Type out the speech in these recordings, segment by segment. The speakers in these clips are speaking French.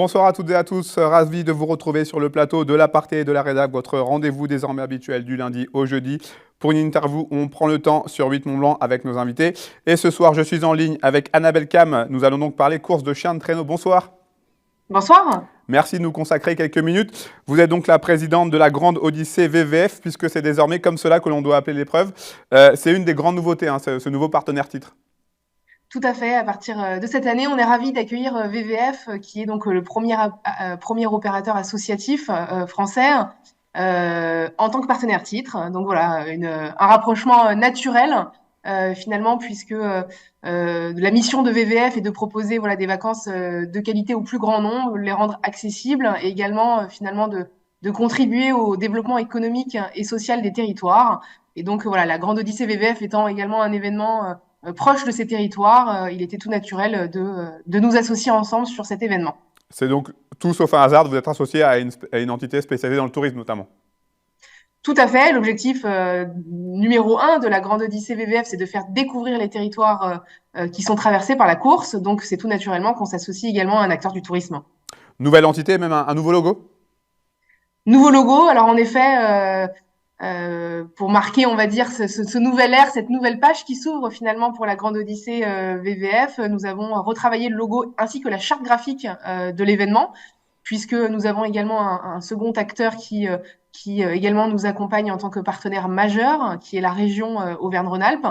Bonsoir à toutes et à tous, ravi de vous retrouver sur le plateau de l'Aparté et de la Rédac, votre rendez-vous désormais habituel du lundi au jeudi pour une interview où on prend le temps sur 8 Mont Blanc avec nos invités. Et ce soir, je suis en ligne avec Annabelle Cam. Nous allons donc parler course de chiens de traîneau. Bonsoir. Bonsoir. Merci de nous consacrer quelques minutes. Vous êtes donc la présidente de la Grande Odyssée VVF, puisque c'est désormais comme cela que l'on doit appeler l'épreuve. C'est une des grandes nouveautés, ce nouveau partenaire titre. Tout à fait. À partir de cette année, on est ravis d'accueillir VVF, qui est donc le premier opérateur associatif français en tant que partenaire titre. Donc voilà, un rapprochement naturel finalement, puisque la mission de VVF est de proposer voilà des vacances de qualité au plus grand nombre, les rendre accessibles et également finalement de contribuer au développement économique et social des territoires. Et donc voilà, la Grande Odyssée VVF étant également un événement proche de ces territoires, il était tout naturel de nous associer ensemble sur cet événement. C'est donc tout sauf un hasard, vous êtes associé à une entité spécialisée dans le tourisme notamment. Tout à fait. L'objectif numéro un de la Grande Odyssée VVF, c'est de faire découvrir les territoires qui sont traversés par la course. Donc, c'est tout naturellement qu'on s'associe également à un acteur du tourisme. Nouvelle entité, même un nouveau logo? Nouveau logo. Alors, en effet, pour marquer, on va dire, ce nouvel ère, cette nouvelle page qui s'ouvre finalement pour la Grande Odyssée VVF, nous avons retravaillé le logo ainsi que la charte graphique de l'événement, puisque nous avons également un second acteur qui également nous accompagne en tant que partenaire majeur, qui est la région Auvergne-Rhône-Alpes.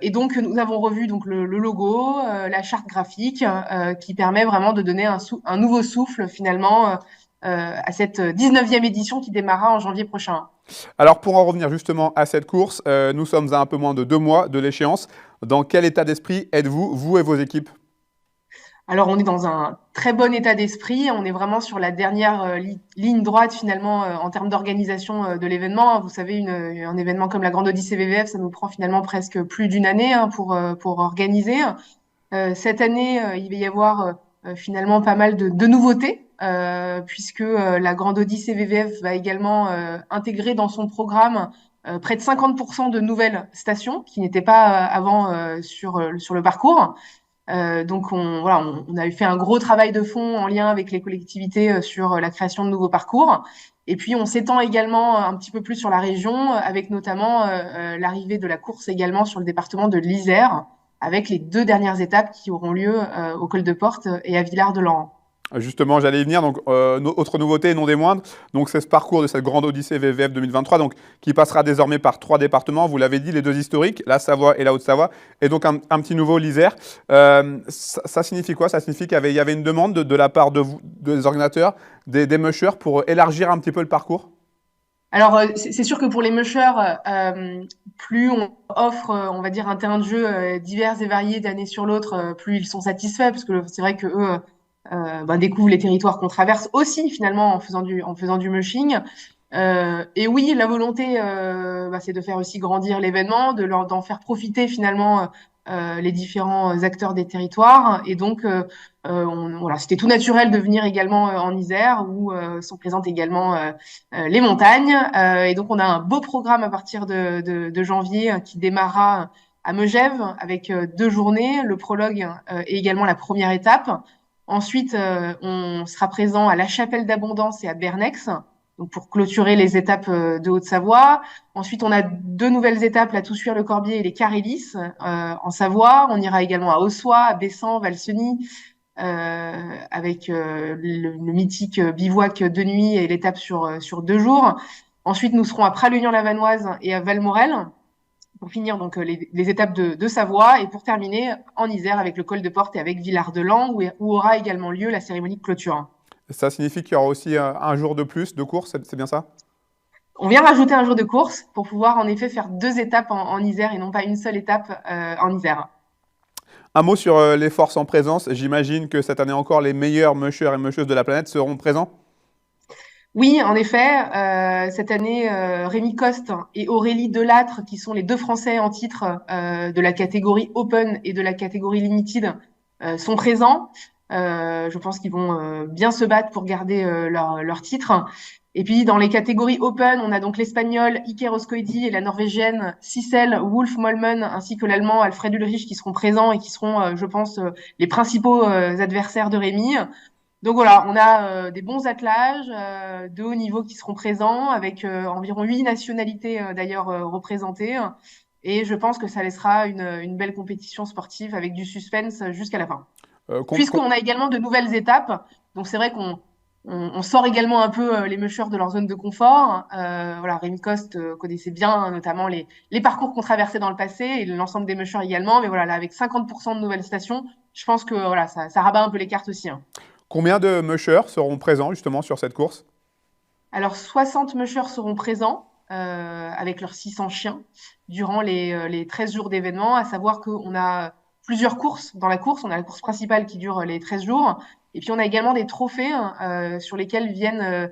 Et donc, nous avons revu donc le logo, la charte graphique, qui permet vraiment de donner un nouveau souffle finalement à cette 19e édition qui démarrera en janvier prochain. Alors pour en revenir justement à cette course, nous sommes à un peu moins de 2 mois de l'échéance. Dans quel état d'esprit êtes-vous, vous et vos équipes? Alors, on est dans un très bon état d'esprit. On est vraiment sur la dernière ligne droite, finalement, en termes d'organisation de l'événement. Vous savez, un événement comme la Grande Odyssée VVF, ça nous prend finalement presque plus d'une année pour organiser. Cette année, il va y avoir finalement pas mal de nouveautés, puisque la Grande Odyssée VVF va également intégrer dans son programme près de 50% de nouvelles stations qui n'étaient pas avant sur le parcours. Donc on a fait un gros travail de fond en lien avec les collectivités sur la création de nouveaux parcours. Et puis on s'étend également un petit peu plus sur la région, avec notamment l'arrivée de la course également sur le département de l'Isère, avec les 2 dernières étapes qui auront lieu au Col de Porte et à Villard-de-Lans. Justement, j'allais y venir. Donc, autre nouveauté, non des moindres. Donc, c'est ce parcours de cette Grande Odyssée VVF 2023, donc qui passera désormais par 3 départements. Vous l'avez dit, les 2 historiques, la Savoie et la Haute-Savoie, et donc un petit nouveau, l'Isère. Ça signifie quoi? Ça signifie qu'il y avait une demande de la part de vous, des organisateurs, des mushers, pour élargir un petit peu le parcours? Alors, c'est sûr que pour les mushers, plus on offre, on va dire, un terrain de jeu divers et variés d'année sur l'autre, plus ils sont satisfaits, parce que c'est vrai que eux découvrent les territoires qu'on traverse aussi finalement en faisant du mushing. Et oui, la volonté, c'est de faire aussi grandir l'événement, d'en faire profiter finalement les différents acteurs des territoires. Et donc, voilà, c'était tout naturel de venir également en Isère, où sont présentes également les montagnes. Et donc, on a un beau programme à partir de janvier qui démarrera à Megève avec 2 journées, le prologue et également la première étape. Ensuite, on sera présent à La Chapelle d'Abondance et à Bernex, donc pour clôturer les étapes de Haute-Savoie. Ensuite, on a 2 nouvelles étapes, la Toussuire-le-Corbier et les Carélis en Savoie. On ira également à Ossois, à Bessan, Valseny, avec le mythique bivouac de nuit et l'étape sur 2 jours. Ensuite, nous serons à Pralognan-la-Vanoise et à Valmorel pour finir donc les étapes de Savoie et pour terminer en Isère avec le col de Porte et avec Villard-de-Lans où aura également lieu la cérémonie de clôture. Ça signifie qu'il y aura aussi un jour de plus de course, c'est bien ça? On vient rajouter un jour de course pour pouvoir en effet faire 2 étapes en Isère et non pas une seule étape en Isère. Un mot sur les forces en présence. J'imagine que cette année encore, les meilleurs mushers et musheuses de la planète seront présents. Oui, en effet, cette année, Rémi Coste et Aurélie Delattre, qui sont les 2 Français en titre de la catégorie Open et de la catégorie Limited, sont présents. Je pense qu'ils vont bien se battre pour garder leur titre. Et puis, dans les catégories Open, on a donc l'Espagnol Iker Oskoidi et la Norvégienne Sissel Wolf Molmen, ainsi que l'Allemand Alfred Ulrich qui seront présents et qui seront, je pense, les principaux adversaires de Rémi. Donc voilà, on a des bons attelages de haut niveau qui seront présents, avec environ 8 nationalités d'ailleurs représentées. Et je pense que ça laissera une belle compétition sportive avec du suspense jusqu'à la fin. Euh, com- com- Puisqu'on a également de nouvelles étapes, donc c'est vrai qu'on sort également un peu les mûcheurs de leur zone de confort. Voilà, Rémi Coste connaissait bien notamment les parcours qu'on traversait dans le passé et l'ensemble des mûcheurs également. Mais voilà, là, avec 50% de nouvelles stations, je pense que voilà, ça rabat un peu les cartes aussi, hein. Combien de mushers seront présents justement sur cette course? Alors, 60 mushers seront présents avec leurs 600 chiens durant les 13 jours d'événement, à savoir qu'on a plusieurs courses dans la course. On a la course principale qui dure les 13 jours. Et puis, on a également des trophées sur lesquels viennent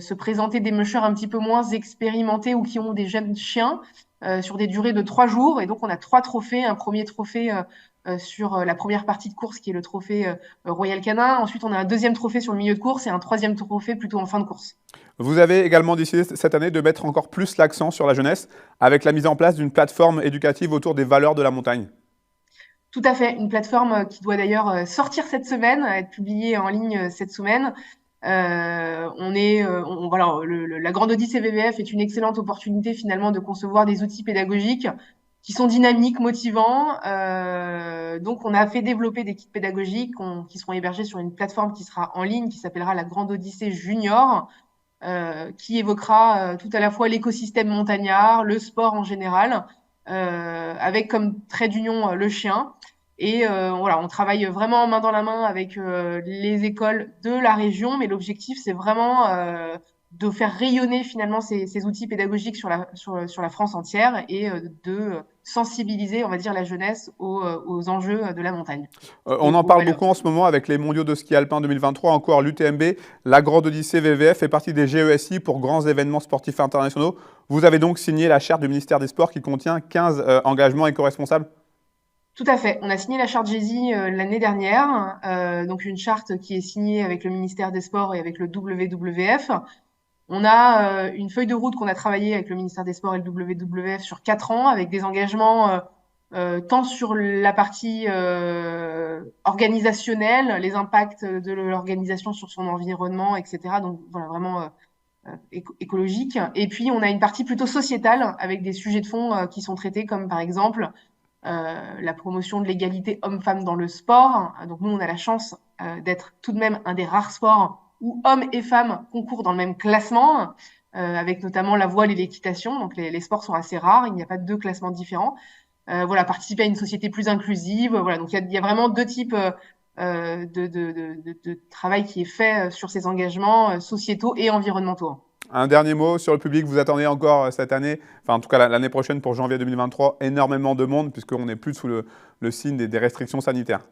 se présenter des mushers un petit peu moins expérimentés ou qui ont des jeunes chiens sur des durées de 3 jours. Et donc, on a 3 trophées. Un premier trophée sur la première partie de course qui est le trophée Royal Canin. Ensuite, on a un deuxième trophée sur le milieu de course et un troisième trophée plutôt en fin de course. Vous avez également décidé cette année de mettre encore plus l'accent sur la jeunesse avec la mise en place d'une plateforme éducative autour des valeurs de la montagne. Tout à fait, une plateforme qui doit d'ailleurs sortir cette semaine, être publiée en ligne cette semaine. Voilà, la Grande Odyssée VVF est une excellente opportunité finalement de concevoir des outils pédagogiques qui sont dynamiques, motivants. Donc, on a fait développer des kits pédagogiques qui seront hébergés sur une plateforme qui sera en ligne, qui s'appellera la Grande Odyssée Junior, qui évoquera tout à la fois l'écosystème montagnard, le sport en général, avec comme trait d'union le chien. Et voilà, on travaille vraiment main dans la main avec les écoles de la région, mais l'objectif, c'est vraiment de faire rayonner finalement ces outils pédagogiques sur la France entière et de sensibiliser, on va dire, la jeunesse aux enjeux de la montagne On et en aux parle valeurs. beaucoup en ce moment avec les mondiaux de ski alpin 2023, encore l'UTMB, la Grande Odyssée VVF fait partie des GESI pour grands événements sportifs internationaux. Vous avez donc signé la charte du ministère des Sports qui contient 15 engagements éco-responsables. Tout à fait. On a signé la charte GESI l'année dernière, donc une charte qui est signée avec le ministère des Sports et avec le WWF. On a une feuille de route qu'on a travaillée avec le ministère des Sports et le WWF sur 4 ans, avec des engagements tant sur la partie organisationnelle, les impacts de l'organisation sur son environnement, etc. Donc voilà, vraiment écologique. Et puis on a une partie plutôt sociétale, avec des sujets de fond qui sont traités, comme par exemple la promotion de l'égalité homme-femme dans le sport. Donc nous, on a la chance d'être tout de même un des rares sports où hommes et femmes concourent dans le même classement, avec notamment la voile et l'équitation. Donc les sports sont assez rares, il n'y a pas deux classements différents. Voilà, participer à une société plus inclusive. Voilà, donc il y a vraiment deux types de travail qui est fait sur ces engagements sociétaux et environnementaux. Un dernier mot sur le public, vous attendez encore cette année, enfin en tout cas l'année prochaine pour janvier 2023, énormément de monde puisqu'on n'est plus sous le signe des restrictions sanitaires.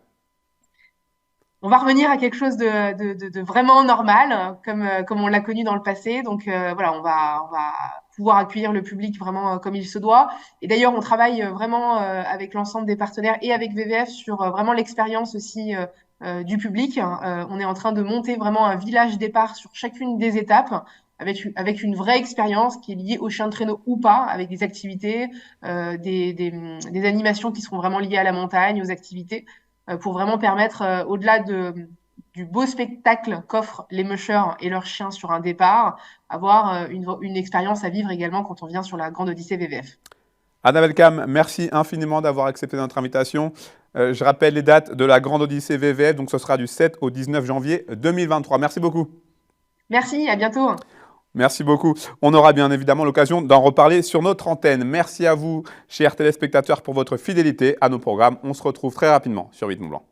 On va revenir à quelque chose de vraiment normal, comme on l'a connu dans le passé. Donc voilà, on va pouvoir accueillir le public vraiment comme il se doit. Et d'ailleurs, on travaille vraiment avec l'ensemble des partenaires et avec VVF sur vraiment l'expérience aussi du public. On est en train de monter vraiment un village départ sur chacune des étapes, avec une vraie expérience qui est liée au chien de traîneau ou pas, avec des activités, des animations qui seront vraiment liées à la montagne, aux activités pour vraiment permettre, au-delà du beau spectacle qu'offrent les mushers et leurs chiens sur un départ, avoir une expérience à vivre également quand on vient sur la Grande Odyssée VVF. Anna Welcome, merci infiniment d'avoir accepté notre invitation. Je rappelle les dates de la Grande Odyssée VVF, donc ce sera du 7 au 19 janvier 2023. Merci beaucoup. Merci, à bientôt. Merci beaucoup. On aura bien évidemment l'occasion d'en reparler sur notre antenne. Merci à vous, chers téléspectateurs, pour votre fidélité à nos programmes. On se retrouve très rapidement sur Rythme Blanc.